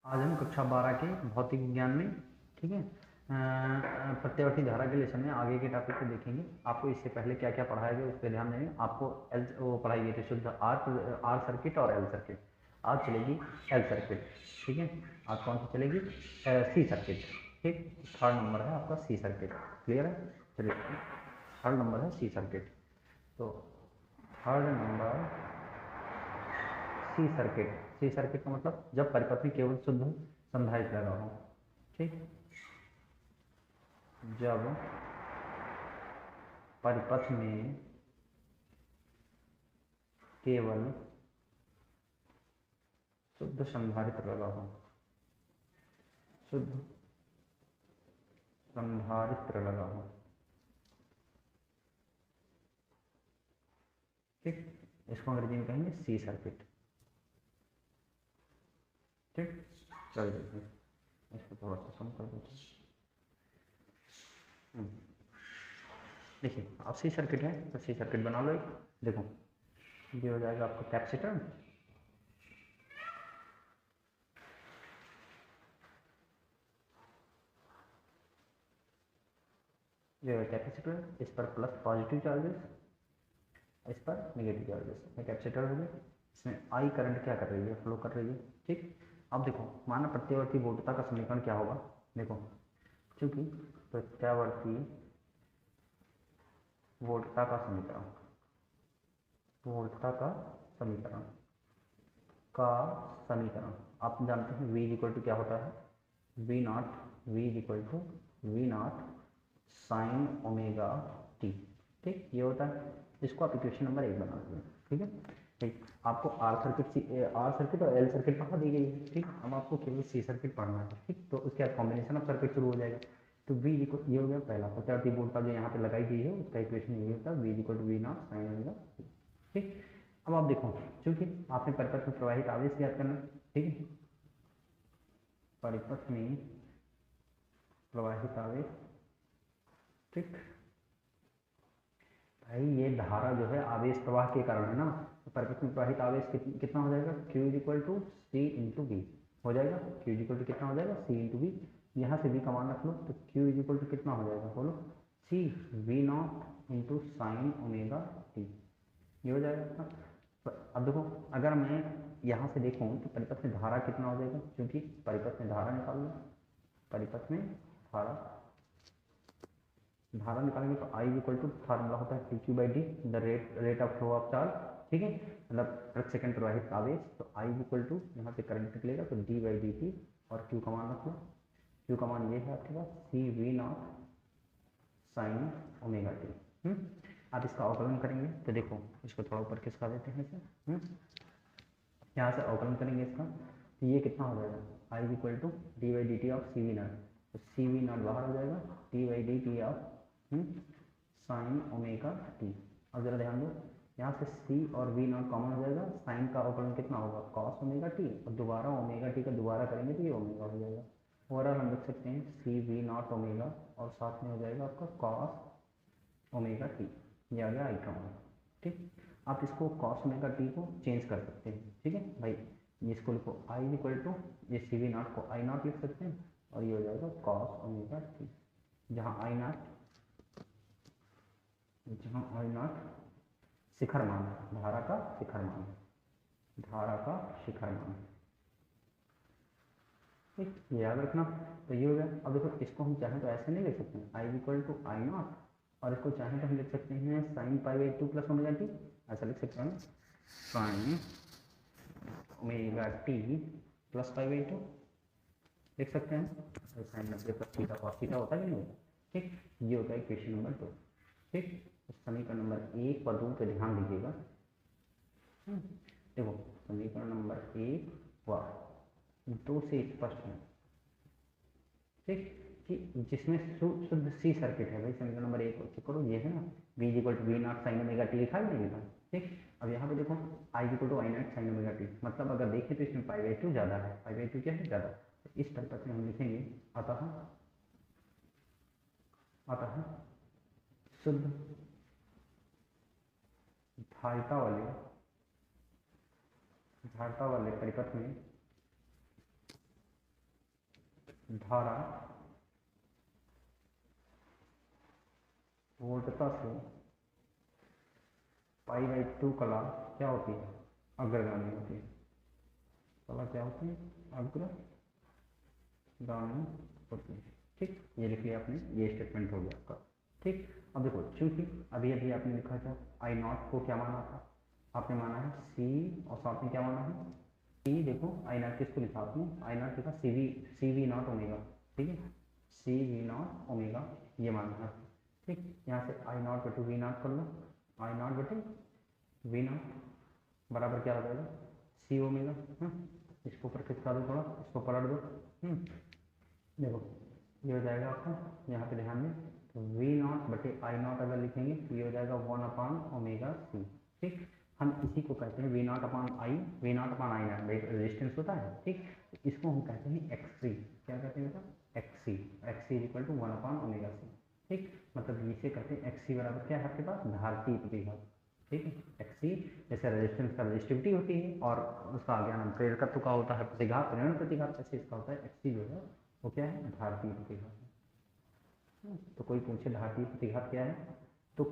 आज हम कक्षा 12 के भौतिक विज्ञान में, ठीक है, प्रत्यावर्ती धारा के लेसन में आगे के टॉपिक को देखेंगे। आपको इससे पहले क्या क्या पढ़ाया गया उस पर ध्यान देंगे। आपको वो पढ़ाई गई थी शुद्ध आर सर्किट और एल सर्किट। आज चलेगी एल सर्किट, ठीक है। आज कौन सी चलेगी? सी सर्किट, ठीक। थर्ड नंबर है आपका सी सर्किट। क्लियर है? चलिए, थर्ड नंबर है सी सर्किट। तो third number C circuit. C circuit का मतलब जब परिपथ में केवल शुद्ध संधारित्र लगा हो, ठीक। जब परिपथ में केवल शुद्ध संधारित्र लगा हो, शुद्ध संधारित्र लगा हो, ठीक। इसको अंग्रेजी में कहेंगे सी सर्किट, ठीक। चल देखिए, इसको थोड़ा सा कम कर देते हैं। देखिए, अब सी सर्किट है तो सी सर्किट बना लो एक। देखो, ये हो जाएगा आपका कैपेसिटर, ये कैपेसिटर, इस पर प्लस पॉजिटिव चार्जेस, इस पर नेगेटिव चार्जेस। ये कैपेसिटर हो गया। इसमें आई करंट क्या कर रही है? फ्लो कर रही है, ठीक। अब देखो, माना प्रत्यावर्ती वोल्टता का समीकरण क्या होगा? देखो, क्योंकि प्रत्यावर्ती वोल्टता का समीकरण, वोल्टता का समीकरण का समीकरण आप जानते हैं v इक्वल टू क्या होता है? v naught, v equal to V naught sine omega T, ठीक। ये होता है। इसको आप इक्वेशन नंबर 1 बना लीजिए, ठीक है। ठीक, आपको आर सर्किट और एल सर्किट पढ़ा दी गई है, ठीक। अब आपको केवल सी सर्किट पढ़ना है, ठीक। तो उसके बाद कॉम्बिनेशन ऑफ सर्किट शुरू हो जाएगा। तो v इक्वल, ये हो गया पहला प्रत्यावर्ती वोल्टता जो यहाँ पे लगाई गई है, उसका इक्वेशन ये होता है v equal to V naught sine omega, ठीक। अब आप देखो, चूंकि आपने परिपथ में प्रवाहित आवेश ज्ञात करना, ठीक है। परिपथ में प्रवाहित आवेश, ठीक। भाई ये धारा जो है आवेश प्रवाह के कारण है ना, तो परिपथ में प्रवाहित आवेश कितना हो जाएगा? Q equal to C into B हो जाएगा। Q इक्वल टू कितना हो जाएगा? C into B. यहाँ से भी का मान रख लो, तो Q इक्वल टू कितना हो जाएगा? बोलो, C V naught into sine omega T. ये हो जाएगा। अब देखो, अगर मैं यहाँ से देखूँ तो परिपथ में धारा कितना हो जाएगा? क्योंकि परिपथ में धारा निकाल लो, परिपथ में धारा, धारा निकालेंगे तो आई इक्वल टू फार्मूला होता है T Q by D, the rate of flow of charge, ठीक है। मतलब प्रति सेकंड प्रवाहित आवेश। तो आई इक्वल टू यहाँ पे करंट निकलेगा तो डी बाई डी टी, और क्यू का मान रख लो। क्यू का मान ये है आपके पास C V naught sine omega T. आप इसका अवकलन करेंगे तो देखो, इसको थोड़ा ऊपर खिसका देते हैं इसे। यहाँ से अवकलन करेंगे इसका, तो ये कितना हो जाएगा? I equal to D by D T of C V naught, तो सी वी नॉट बाहर हो जाएगा, T by D T of sine omega T. अब जरा ध्यान दो, यहाँ से सी और वी नॉट कॉमन हो जाएगा, साइन का अवकलन कितना होगा? कॉस ओमेगा टी, और दोबारा ओमेगा टी का दोबारा करेंगे तो ये ओमेगा हो जाएगा। ओवरऑल हम लिख सकते हैं सी वी नॉट ओमेगा, और साथ में हो जाएगा आपका कॉस ओमेगा टी। ये आ गया आई का मान, ठीक। आप इसको कॉस ओमेगा टी को चेंज कर सकते हैं, ठीक है भाई। इसको लिखो आई इक्वल टू, ये सी वी नॉट को आई नॉट लिख सकते हैं, और ये हो जाएगा कॉस ओमेगा टी। जहाँ आई नॉट, जहाँ आई नॉट शिखर मान, धारा का शिखर मान, धारा का शिखर मान, ठीक। ये याद रखना। तो ये हो गया। अब देखो, इसको हम चाहें तो ऐसे नहीं लिख सकते हैं, I equal to I naught, और इसको चाहें तो हम लिख सकते हैं sine pi by two plus omega t, ऐसा लिख सकते हैं, sine omega T plus pi by two लिख सकते हैं। Sine 90 plus theta cos theta होता है कि नहीं होता, ठीक। ये होता है क्वेश्चन नंबर 2, ठीक। समीकरण नंबर 1 व 2 पे ध्यान दीजिएगा। देखो, समीकरण नंबर 1 व 2 से स्पष्ट है, ठीक, कि जिसमें शुद्ध सी सर्किट है। भाई समीकरण नंबर 1 चेक करो, ये है ना, v equal to V naught sine omega T लिखा है नहीं लिखा, ठीक। अब यहाँ पे देखो, I equal to I naught sine omega T, मतलब अगर देखें तो इसमें पाई बाई टू ज़्यादा है। पाई बाई टू क्या है? ज़्यादा। तो इस परिपथ में हम लिखेंगे, अतः अतः शुद्ध धारिता वाले परिपथ में धारा वोल्टता से π/2 कला क्या होती है, अग्रगामी होती है। कला क्या होती है, अग्रगामी होती है। ठीक, ये लिख लिया आपने, ये स्टेटमेंट हो गया आपका। ठीक, अब देखो चूंकि अभी अभी आपने लिखा था आई नॉट को क्या माना था, आपने माना है सी और साथ में क्या माना है सी। देखो आई नॉट किसको लिखा आपने, आई नॉट लिखा सी वी नॉट ओमेगा। ठीक है, सी वी नॉट ओमेगा ये माना है। ठीक, यहाँ से आई नॉट बटे वी नॉट कर लो, आई नॉट बटे वी नॉट बराबर क्या हो जाएगा, सी ओमेगा। इसको ऊपर खिसका दो थोड़ा, इसको पलट दो। देखो ये हो जाएगा आपका, यहाँ पे ध्यान दें तो वी नॉट बटे आई नॉट अगर लिखेंगे तो ये हो जाएगा 1/ओमेगा सी। ठीक, हम इसी को कहते हैं V naught upon I, V naught upon I naught resistance होता है। ठीक, इसको हम कहते हैं एक्ससी। क्या कहते हैं बेटा, X C. X C is equal to 1/ओमेगा सी। ठीक, मतलब इसे कहते हैं एक्ससी बराबर क्या है आपके पास, धारतीय प्रतिघात। ठीक है, एक्ससी जैसे रेजिस्टेंस का रेजिस्टिविटी होती है और उसका आगे नाम प्रेरकत्व का होता है प्रतिघात, प्रेरण प्रतिघात, ऐसे इसका होता है एक्ससी जो है वो क्या है, धारतीय प्रतिघात। तो कोई पूछे धारतीय प्रतिघात क्या है, तो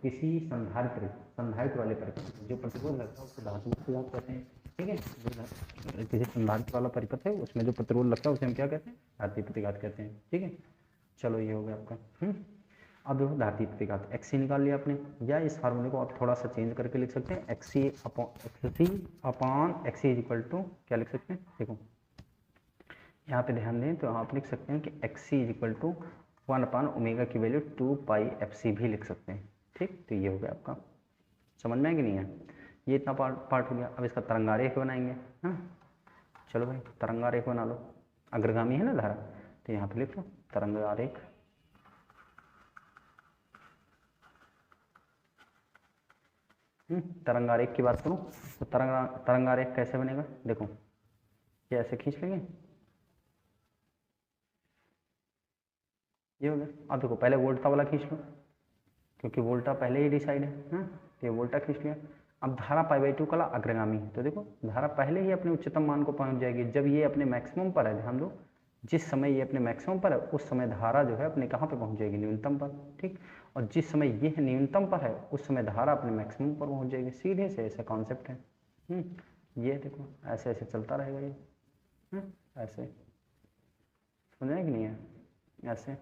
किसी संधारित्र वाले परिपथ जो प्रतिरोध लगता है उसको धारतीय प्रतिघात कहते हैं। ठीक है, किसी संधारित्र वाला परिपथ है उसमें जो प्रतिरोध लगता है उसे हम क्या कहते हैं, धारतीय प्रतिघात कहते हैं। ठीक है, चलो ये हो गया आपका। अब देखो धारतीय प्रतिघात एक्ससी निकाल लिया आपने, या इस फार्मूले को आप थोड़ा सा चेंज करके लिख सकते हैं, XC upon XC is equal to क्या लिख सकते हैं, देखो यहाँ पे ध्यान दें तो आप लिख सकते हैं कि एक्ससी इज इक्वल टू 1/ओमेगा की वैल्यू 2πfc भी लिख सकते हैं। ठीक, तो ये हो गया आपका, समझ में है कि नहीं है, ये इतना पार्ट हो गया। अब इसका तरंगारेख बनाएंगे। चलो भाई तरंगारेख बना लो, अग्रगामी है ना धारा, तो यहाँ पे लिख लो तरंगारेख। तरंगारेख की बात करूँ तो तरंगारेख कैसे बनेगा, देखो ये ऐसे खींच लेंगे, ये हो गया। अब देखो पहले वोल्टा वाला खींच लो, क्योंकि वोल्टा पहले ही डिसाइड है, तो ये वोल्टा खींच लिया। अब धारा π/2 कला अग्रगामी है, तो देखो धारा पहले ही अपने उच्चतम मान को पहुंच जाएगी जब ये अपने मैक्सिमम पर है। ध्यान दो, जिस समय ये अपने मैक्सिमम पर है उस समय धारा जो है अपने कहाँ पे पहुंच जाएगी, न्यूनतम पर। ठीक, और जिस समय ये न्यूनतम पर है उस समय धारा अपने मैक्सिमम पर पहुंच जाएगी। सीधे से ऐसा कॉन्सेप्ट है। ये देखो ऐसे ऐसे चलता रहेगा ये, ऐसे समझ कि नहीं है, ऐसे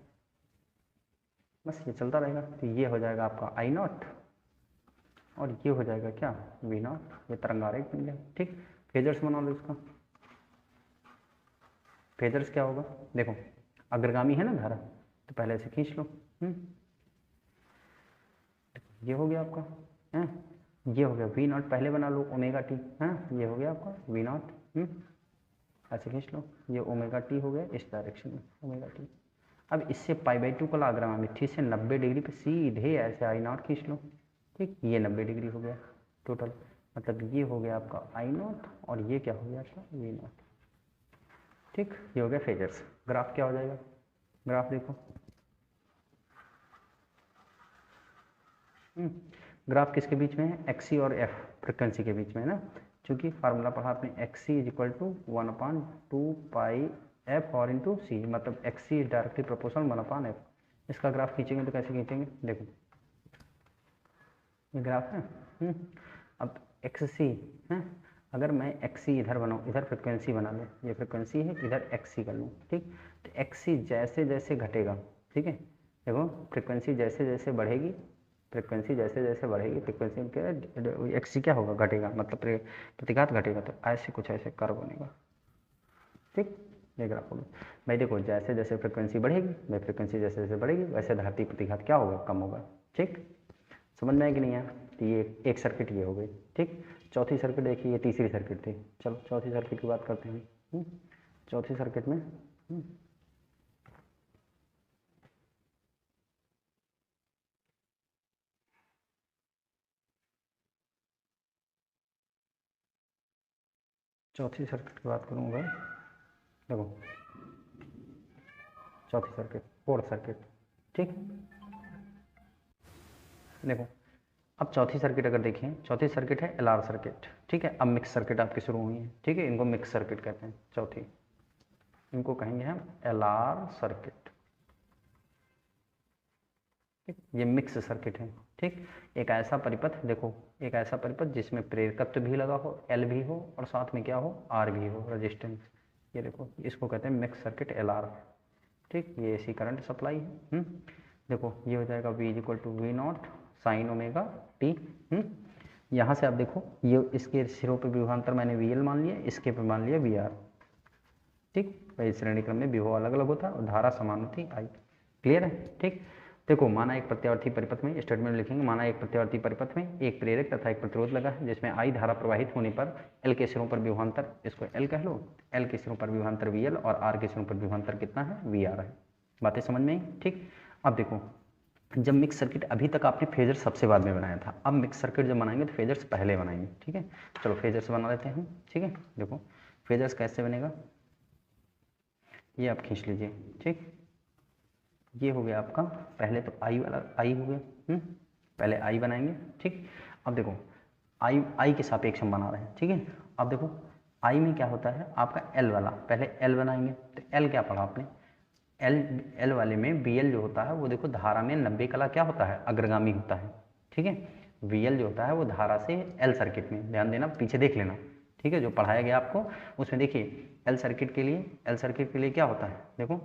बस ये चलता रहेगा। तो ये हो जाएगा आपका आई नॉट और ये हो जाएगा क्या, वी नॉट। ये तरंगारेख बन गया। ठीक, फेजर्स बना लो इसका। फेजर्स क्या होगा, देखो अग्रगामी है ना धारा, तो पहले से खींच लो। ये हो गया आपका, ये हो गया वी नॉट, पहले बना लो ओमेगा टी। ये हो गया आपका वी नॉट, ऐसे खींच लो। ये ओमेगा टी हो गया इस डायरेक्शन में, ओमेगा टी। अब इससे π/2 कला अग्रगामी ठीक से 90 डिग्री पे सीधे ऐसे आई नॉट खींच लो। ठीक, ये 90 डिग्री हो गया टोटल, मतलब ये हो गया आपका आई नॉट और ये क्या हो गया आपका वी नॉट। ठीक, ये हो गया फेजर्स। ग्राफ क्या हो जाएगा, ग्राफ देखो, ग्राफ किसके बीच में है, एक्सी और एफ फ्रिक्वेंसी के बीच में है ना, क्योंकि फार्मूला पढ़ा आपने XC is equal to 1/2πf और इंटू सी, मतलब XC is directly proportional 1/f। इसका ग्राफ खींचेंगे तो कैसे खींचेंगे, देखो ये ग्राफ है। अब एक्ससी है, अगर मैं एक्सी इधर बनाऊँ, इधर फ्रिक्वेंसी बना लूँ, ये फ्रिक्वेंसी है, इधर एक्सी कर लूँ। ठीक, तो एक्सी जैसे जैसे घटेगा, ठीक है, देखो फ्रिक्वेंसी जैसे जैसे बढ़ेगी, फ्रिक्वेंसी जैसे जैसे बढ़ेगी, फ्रिक्वेंसी के एक्सी क्या होगा, घटेगा, मतलब प्रतिघात घटेगा, तो ऐसे कुछ ऐसे कर्व बनेगा। ठीक, ये ग्राफ होगा भाई। देखो जैसे जैसे फ्रिक्वेंसी बढ़ेगी, भाई फ्रिक्वेंसी जैसे जैसे बढ़ेगी वैसे धारतीय प्रतिघात क्या होगा, कम होगा। ठीक, समझ में है कि नहीं है। तो ये एक सर्किट ये हो गई। ठीक, चौथी सर्किट देखिए, ये तीसरी सर्किट थी। चलो चौथी सर्किट की बात करते हैं। चौथी सर्किट में चौथी सर्किट की बात करूँगा, देखो चौथी सर्किट, फोर्थ सर्किट। ठीक, देखो अब चौथी सर्किट अगर देखें, चौथी सर्किट है एलआर सर्किट। ठीक है, अब मिक्स सर्किट आपकी शुरू हुई है। ठीक है, इनको मिक्स सर्किट कहते हैं चौथी। इनको कहेंगे हम LR सर्किट। ये मिक्स सर्किट है। ठीक, एक ऐसा परिपथ, देखो एक ऐसा परिपथ जिसमें प्रेरकत्व भी लगा हो, L भी हो, और साथ में क्या हो, R भी हो, रेजिस्टेंस। ये देखो, इसको कहते हैं मिक्स सर्किट LR। ठीक, ये ऐसी करंट सप्लाई है। देखो ये हो जाएगा V equal to V0 sine omega t. यहाँ से आप देखो, ये इसके सिरों पर विभवांतर मैंने VL मान लिया, इसके पे मान लिया VR। ठीक, भाई श्रेणी क्रम में विभव अलग अलग होता है और धारा समान होती I। क्लियर है? ठीक, देखो माना एक प्रत्यावर्ती परिपथ में, स्टेटमेंट लिखेंगे, माना एक प्रत्यावर्ती परिपथ में एक प्रेरक तथा एक प्रतिरोध लगा है, जिसमें I धारा प्रवाहित होने पर L के सिरों पर विभवांतर, इसको L कह लो, L के सिरों पर विभवांतर VL और R के सिरों पर विभवांतर कितना है, VR है। बातें समझ में आई? ठीक, अब देखो, जब मिक्स सर्किट, अभी तक आपने फेजर सबसे बाद में बनाया था, अब मिक्स सर्किट जब बनाएंगे तो फेजर्स पहले बनाएंगे। ठीक है, चलो फेजर्स बना लेते हैं। ठीक है, देखो फेजर्स कैसे बनेगा, ये आप खींच लीजिए। ठीक, ये हो गया आपका, पहले तो आई वाला आई हो गया। पहले आई बनाएंगे। ठीक, अब देखो आई के सापेक्ष हम बना रहे हैं। ठीक है, अब देखो आई में क्या होता है आपका एल वाला, पहले एल बनाएंगे। तो एल क्या पढ़ा आपने, एल वाले में बीएल जो होता है वो देखो धारा में 90 कला क्या होता है, अग्रगामी होता है। ठीक है, वीएल जो होता है वो धारा से एल सर्किट में, ध्यान देना पीछे देख लेना। ठीक है, जो पढ़ाया गया आपको उसमें देखिए, एल सर्किट के लिए क्या होता है, देखो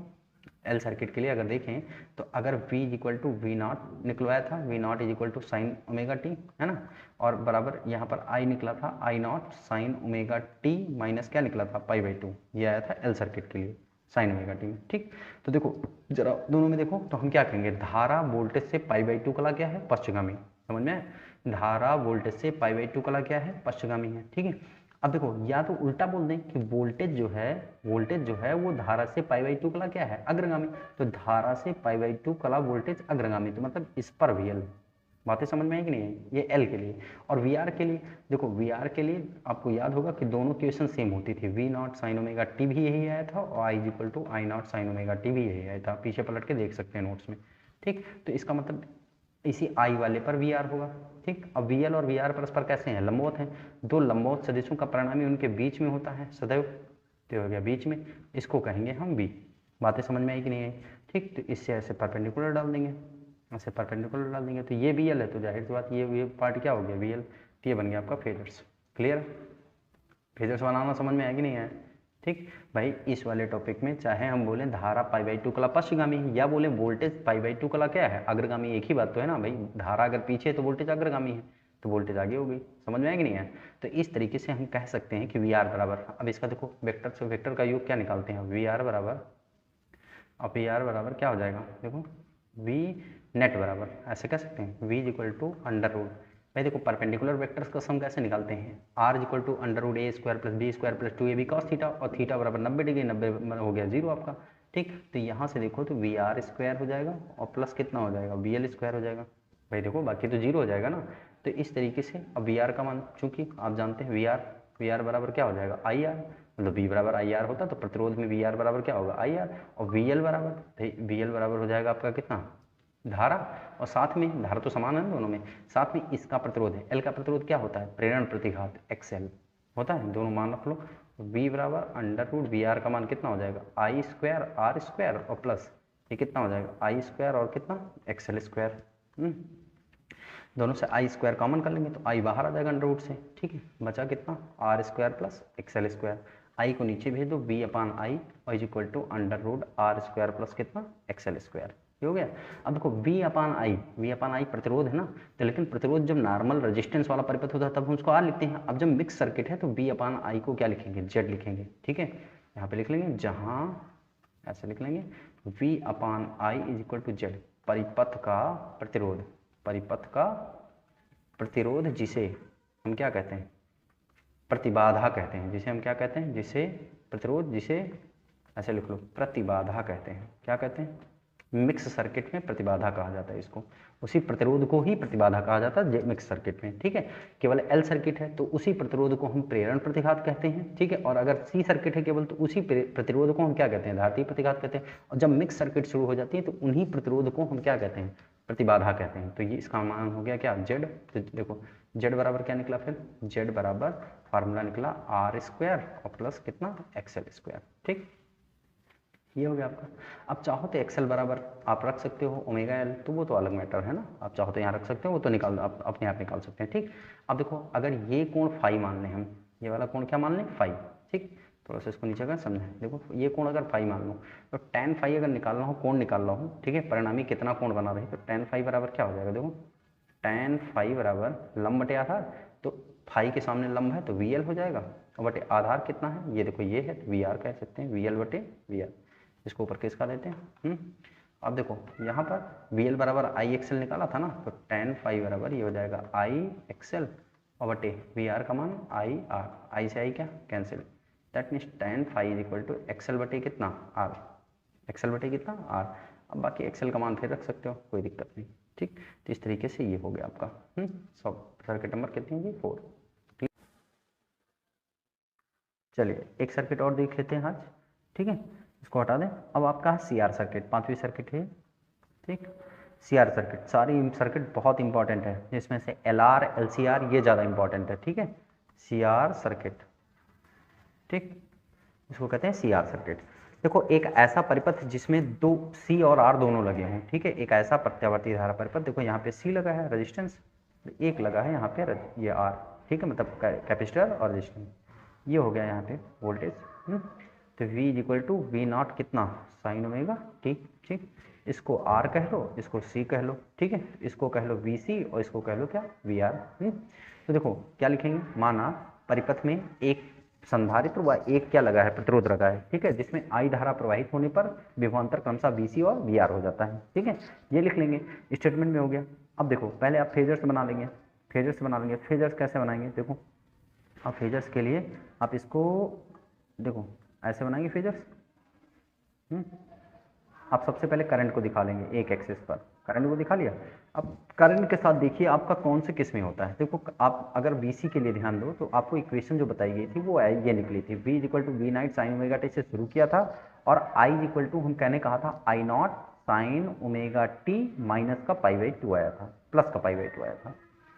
एल सर्किट के लिए अगर देखें तो अगर V इक्वल टू V0 निकलवाया था, V0 is equal to sine omega t, है ना, और बराबर यहाँ पर I निकला था I0 sine omega T minus क्या निकला था, पाई/2, ये आया था एल सर्किट के लिए साइन ओमेगा टी में। ठीक, तो देखो जरा दोनों में देखो तो हम क्या कहेंगे, धारा वोल्टेज से पाई/2 कला क्या है, पश्चगामी। समझ में, धारा वोल्टेज से पाई/2 कला क्या है, पश्चगामी है। ठीक है, अब देखो या तो उल्टा बोल दें कि वोल्टेज जो है वो धारा से पाई/2 कला क्या है, अग्रगामी। तो धारा से पाई/2 कला वोल्टेज अग्रगामी, तो मतलब इस पर VL। बातें समझ में आई कि नहीं है? ये L के लिए। और VR के लिए देखो, VR के लिए आपको याद होगा कि दोनों इक्वेशन सेम होती थी, V0 साइन ओमेगा टी भी यही आया था और I equal to I0 sine omega t भी यही आया था, पीछे पलट के देख सकते हैं नोट्स में। ठीक, तो इसका मतलब इसी I वाले पर VR होगा। ठीक, अब VL और VR परस्पर कैसे हैं, लंबवत हैं। दो लंबवत सदिशों का परिणामी उनके बीच में होता है सदैव, तो हो गया बीच में, इसको कहेंगे हम B। बातें समझ में आई कि नहीं आई? ठीक, तो इससे ऐसे परपेंडिकुलर डाल देंगे, ऐसे परपेंडिकुलर डाल देंगे, तो ये BL है, तो जाहिर सी बात ये पार्ट क्या हो गया, BL। तो ये बन गया आपका फेजर्स। क्लियर, फेजर्स बनाना समझ में आया कि नहीं आया? ठीक भाई, इस वाले टॉपिक में चाहे हम बोलें धारा पाई/2 कला पश्चगामी या बोले वोल्टेज पाई/2 कला क्या है, अग्रगामी, एक ही बात तो है ना भाई। धारा अगर पीछे है तो वोल्टेज अग्रगामी है, तो वोल्टेज आगे हो गई। समझ में आया कि नहीं है? तो इस तरीके से हम कह सकते हैं कि VR बराबर, अब इसका देखो वेक्टर से वेक्टर का योग क्या निकालते हैं, VR बराबर, अब VR बराबर क्या हो जाएगा, देखो V नेट बराबर, ऐसे कह सकते हैं V equal to under root. भाई देखो परपेंडिकुलर वेक्टर्स का सम कैसे निकालते हैं, R equal to under root A square plus B square plus 2AB cos theta, और थीटा बराबर 90 डिग्री, 90 हो गया 0 आपका। ठीक, तो यहाँ से देखो तो VR स्क्वायर हो जाएगा और प्लस कितना हो जाएगा, VL स्क्वायर हो जाएगा। भाई देखो बाकी तो 0 हो जाएगा ना। तो इस तरीके से अब VR का मान, चूंकि आप जानते हैं VR बराबर क्या हो जाएगा, IR, मतलब V बराबर IR होता तो प्रतिरोध में VR बराबर क्या होगा, IR, और VL बराबर हो जाएगा आपका कितना, धारा, और साथ में धारा तो समान है ना दोनों में, साथ में इसका प्रतिरोध है, L का प्रतिरोध क्या होता है, प्रेरण प्रतिघात XL होता है, दोनों मान रख लो। V बराबर अंडर रूट VR का मान कितना हो जाएगा, I स्क्वायर R स्क्वायर और प्लस ये कितना हो जाएगा, I स्क्वायर और कितना XL स्क्वायर। दोनों से I स्क्वायर कॉमन कर लेंगे तो I बाहर आ जाएगा अंडर रूट से। ठीक है, बचा कितना, R square plus XL square. I को नीचे भेज दो, V अपान I और is equal to under root R square plus कितना XL स्क्वायर। हो गया। अब देखो V अपान I प्रतिरोध है ना, तो लेकिन प्रतिरोध जब नॉर्मल रेजिस्टेंस वाला परिपथ होता है तब हम उसको R लिखते हैं। अब जब मिक्स सर्किट है तो V अपान I को क्या लिखेंगे, Z लिखेंगे। ठीक है, यहाँ पे लिख लेंगे, जहाँ ऐसे लिख लेंगे V upon I is equal to Z, परिपथ का प्रतिरोध जिसे हम क्या कहते हैं, प्रतिबाधा कहते हैं, जिसे हम क्या कहते हैं, जिसे प्रतिरोध, जिसे ऐसे लिख लो प्रतिबाधा कहते हैं। क्या कहते हैं, मिक्स सर्किट में प्रतिबाधा कहा जाता है इसको, उसी प्रतिरोध को ही प्रतिबाधा कहा जाता है मिक्स सर्किट में। ठीक है, केवल L सर्किट है तो उसी प्रतिरोध को हम प्रेरण प्रतिघात कहते हैं। ठीक है, और अगर C सर्किट है केवल तो उसी प्रतिरोध को हम क्या कहते हैं, धात्रीय प्रतिघात कहते हैं। और जब मिक्स सर्किट शुरू हो जाती है तो उन्हीं प्रतिरोध को हम क्या कहते हैं, प्रतिबाधा कहते हैं। तो ये इसका मान हो गया क्या, Z। तो देखो Z बराबर क्या निकला, फिर Z बराबर फार्मूला निकला R स्क्वायर और प्लस कितना XL स्क्वायर। ठीक, ये हो गया आपका। अब चाहो तो एक्सेल बराबर आप रख सकते हो ओमेगा एल, तो वो तो अलग मैटर है ना, आप चाहो तो यहाँ रख सकते हो, वो तो निकाल आप अपने आप निकाल सकते हैं। ठीक, अब देखो अगर ये कोण फाई मान लें हम, ये वाला कोण क्या मान लें, फाई। ठीक, थोड़ा सा इसको नीचे कर समझें। देखो ये कोण अगर फाई मान लो, तो tan फाई अगर निकालना हो, कोण निकालना हो, ठीक है, परिणामी कितना कोण बना रहे, तो tan फाई बराबर क्या हो जाएगा, देखो tan फाई बराबर लंब बटे आधार, तो फाई के सामने लंब है तो वी एल हो जाएगा, और बटे आधार कितना है, ये देखो ये है, तो वी आर कह सकते हैं, वी एल बटे वी आर, इसको ऊपर किसका देते हैं। अब देखो यहाँ पर वी एल बराबर आई एक्सएल निकाला था ना, तो tan फाई बराबर ये हो जाएगा आई एक्सएल और बटे वी आर का मान आई आर, आई से आई क्या cancel, that means tan phi is equal to XL बटे कितना आर, एक्सएल बटे कितना आर। अब बाकी एक्सएल का मान फिर रख सकते हो, कोई दिक्कत नहीं। ठीक, तो इस तरीके से ये हो गया आपका। सब सर्किट नंबर कितनी है जी, 4। चलिए एक सर्किट और देख लेते हैं आज, ठीक है, इसको हटा दें। अब आपका है सी आर सर्किट, 5वीं सर्किट है। ठीक, सी आर सर्किट, सारी सर्किट बहुत इंपॉर्टेंट है, जिसमें से L R L C R ये ज़्यादा इंपॉर्टेंट है। ठीक है, सी आर सर्किट, ठीक, इसको कहते हैं सी आर सर्किट। देखो एक ऐसा परिपथ जिसमें दो सी और आर दोनों लगे हों, ठीक है, एक ऐसा प्रत्यावर्ती धारा परिपथ, देखो यहाँ पे सी लगा है रेजिस्टेंस, एक लगा है यहाँ पे ये आर, ठीक है, मतलब कैपेसिटर और रेजिस्टेंस, ये हो गया यहाँ पे वोल्टेज। तो V is equal to V naught कितना साइन ओमेगा टी। ठीक, इसको R कह लो, इसको C कह लो, ठीक है, इसको कह लो VC और इसको कह लो क्या VR। तो देखो क्या लिखेंगे, माना परिपथ में एक संधारित्र व एक क्या लगा है, प्रतिरोध लगा है, ठीक है, जिसमें I धारा प्रवाहित होने पर विभवांतर क्रमशः VC और VR हो जाता है। ठीक है, ये लिख लेंगे, स्टेटमेंट में हो गया। अब देखो पहले आप फेजर्स बना लेंगे, फेजर्स बना लेंगे, फेजर्स कैसे बनाएंगे, देखो अब फेजर्स के लिए आप इसको देखो ऐसे बनाएंगे फेजर्स। आप सबसे पहले करंट को दिखा लेंगे एक एक्सिस पर, करंट को दिखा लिया। अब करंट के साथ देखिए आपका कौन से किस में होता है। देखो आप अगर VC के लिए ध्यान दो तो आपको इक्वेशन जो बताई गई थी वो ये निकली थी, V is equal to V naught sine omega t से शुरू किया था, और I इज इक्वल टू हम कहने कहा था I naught sine omega T minus का π/2 आया था, प्लस का π/2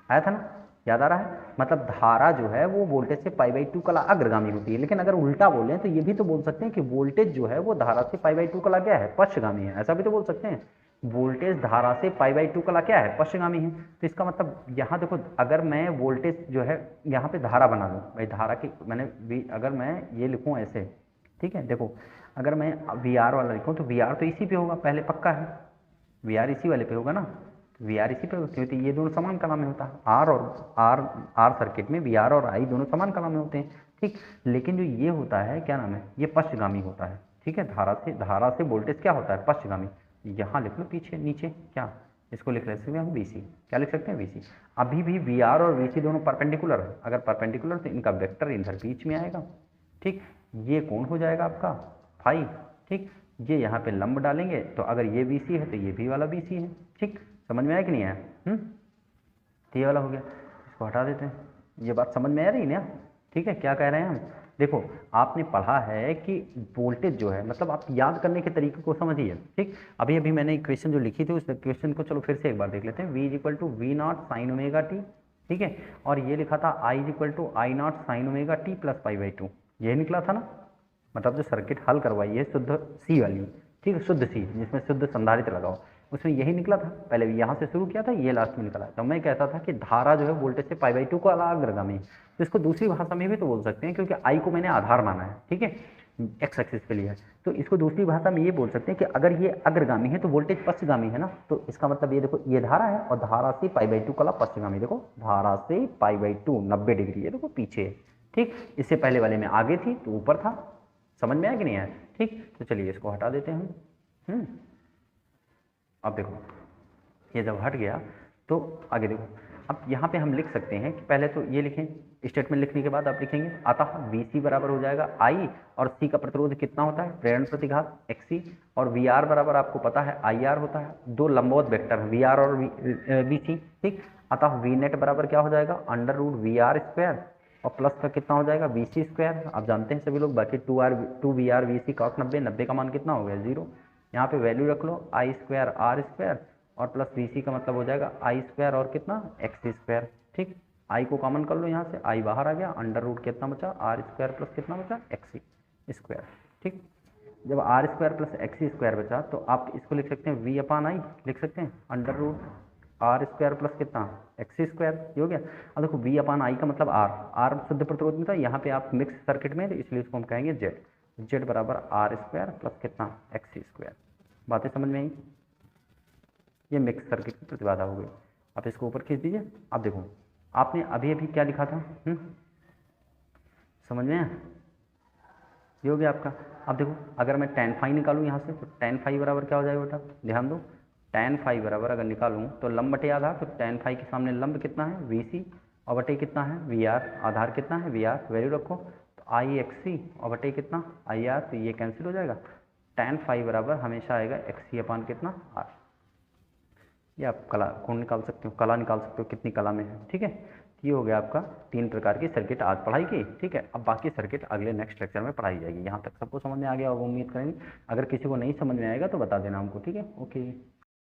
आया था ना, याद आ रहा है। मतलब धारा जो है वो वोल्टेज से π/2 कला अग्रगामी होती है, लेकिन अगर उल्टा बोलें तो ये भी तो बोल सकते हैं कि वोल्टेज जो है वो धारा से π/2 कला क्या है, पश्चगामी है, ऐसा भी तो बोल सकते हैं। वोल्टेज धारा से π/2 कला क्या है, पश्चगामी है। तो इसका मतलब यहाँ देखो अगर मैं वोल्टेज जो है यहाँ पे धारा बना लूँ, भाई धारा की मैंने अगर मैं ये लिखूँ ऐसे, ठीक है, देखो अगर मैं VR वाला लिखूँ तो VR तो इसी पे होगा, पहले पक्का है VR इसी वाले पे होगा ना, VR इसी पे होती है, ये दोनों समान कला में होता है, आर सर्किट में VR और I दोनों समान कला में होते हैं। ठीक, लेकिन जो ये होता है क्या नाम है, ये पश्चगामी होता है। ठीक है, धारा से वोल्टेज क्या होता है, पश्चगामी। यहाँ लिख लो पीछे नीचे क्या, इसको लिख सकते हैं हम VC, क्या लिख सकते हैं VC। अभी भी VR और VC दोनों परपेंडिकुलर है, अगर परपेंडिकुलर तो इनका वेक्टर इधर बीच में आएगा। ठीक, ये कौन हो जाएगा आपका फाई। ठीक, ये यहाँ पे लंब डालेंगे तो अगर ये VC है तो ये भी वाला VC है। ठीक, समझ में आया कि नहीं आया, तो ये वाला हो गया, इसको हटा देते हैं। ये बात समझ में आ रही है ना, ठीक है, क्या कह रहे हैं हम। देखो आपने पढ़ा है कि वोल्टेज जो है, मतलब आप याद करने के तरीके को समझिए। ठीक, अभी अभी मैंने इक्वेशन जो लिखी थी उस इक्वेशन को चलो फिर से एक बार देख लेते हैं। V is equal to V naught sine omega T, ठीक है, और ये लिखा था I is equal to I naught sine omega T plus π/2, ये निकला था ना। मतलब जो सर्किट हल करवाई है शुद्ध सी वाली, ठीक है, शुद्ध सी जिसमें शुद्ध संधारित्र लगाओ, उसमें यही निकला था। पहले भी यहाँ से शुरू किया था, ये लास्ट में निकला। तो मैं कहता था कि धारा जो है वोल्टेज से π/2 को अग्रगामी, तो इसको दूसरी भाषा में भी तो बोल सकते हैं, क्योंकि आई को मैंने आधार माना है, ठीक है, एक्स एक्सिस पे लिया है, तो इसको दूसरी भाषा में ये बोल सकते हैं कि अगर ये अग्रगामी है तो वोल्टेज पश्चगामी है ना। तो इसका मतलब ये देखो ये धारा है और धारा से π/2 कला पश्चगामी, देखो धारा से π/2 90 डिग्री है, देखो पीछे है। ठीक, इससे पहले वाले में आगे थी तो ऊपर था, समझ में आया कि नहीं आया। ठीक, तो चलिए इसको हटा देते हैं हम। अब देखो ये जब हट गया तो आगे देखो, अब यहाँ पे हम लिख सकते हैं कि पहले तो ये लिखें, स्टेटमेंट लिखने के बाद आप लिखेंगे अतः VC बराबर हो जाएगा I, और C का प्रतिरोध कितना होता है, प्रेरण प्रतिघात XC, और VR बराबर आपको पता है IR होता है, दो लंबवत वेक्टर हैं VR और VC। ठीक, अतः V नेट बराबर क्या हो जाएगा, √VR स्क्वायर, और प्लस का कितना हो जाएगा VC स्क्वायर, आप जानते हैं सभी लोग। बाकी 2VR VC cos 90 का मान कितना हो गया 0, यहाँ पे वैल्यू रख लो I स्क्वायर R स्क्वायर, और प्लस VC का मतलब हो जाएगा I स्क्वायर और कितना XC स्क्वायर। ठीक, I को कॉमन कर लो, यहाँ से I बाहर आ गया, अंडर रूट कितना बचा R स्क्वायर प्लस कितना बचा XC स्क्वायर। ठीक, जब R square plus X square बचा तो आप इसको लिख सकते हैं वी अपान आई, लिख सकते हैं under root R square plus कितना एक्स स्क्वायर, ये हो गया। अब देखो वी अपान आई का मतलब आर, आर शुद्ध प्रतिरोध में था, यहाँ पे आप मिक्स सर्किट में, इसलिए इसको हम कहेंगे जेड, जेड बराबर आर स्क्वायर प्लस कितना एक्स स्क्वायर। बातें समझ में आई? ये मिक्स सर्किट की प्रतिबाधा हो गई। आप इसको ऊपर खींच दीजिए। अब देखो आपने अभी अभी क्या लिखा था, समझ में आया? ये हो गया आपका। अब देखो अगर मैं tan फाई निकालूँ यहाँ से तो tan फाई बराबर क्या हो जाएगा बेटा, ध्यान दो, tan फाई बराबर अगर निकालूँ तो लंब बटे आधार, तो tan फाई के सामने लंब कितना है VC और बटे कितना है VR, आधार कितना है VR, वैल्यू रखो तो IXC और बटे कितना IR, तो ये कैंसिल हो जाएगा। tan फाई बराबर हमेशा आएगा XC अपान कितना R। ये आप कला कौन निकाल सकते हो, कला निकाल सकते हो कितनी कला में है, ठीक है। ये हो गया आपका 3 प्रकार की सर्किट आज पढ़ाई की, ठीक है। अब बाकी सर्किट अगले नेक्स्ट लेक्चर में पढ़ाई जाएगी। यहाँ तक सबको समझ में आ गया होगा उम्मीद करेंगे। अगर किसी को नहीं समझ में आएगा तो बता देना हमको, ठीक है। ओके।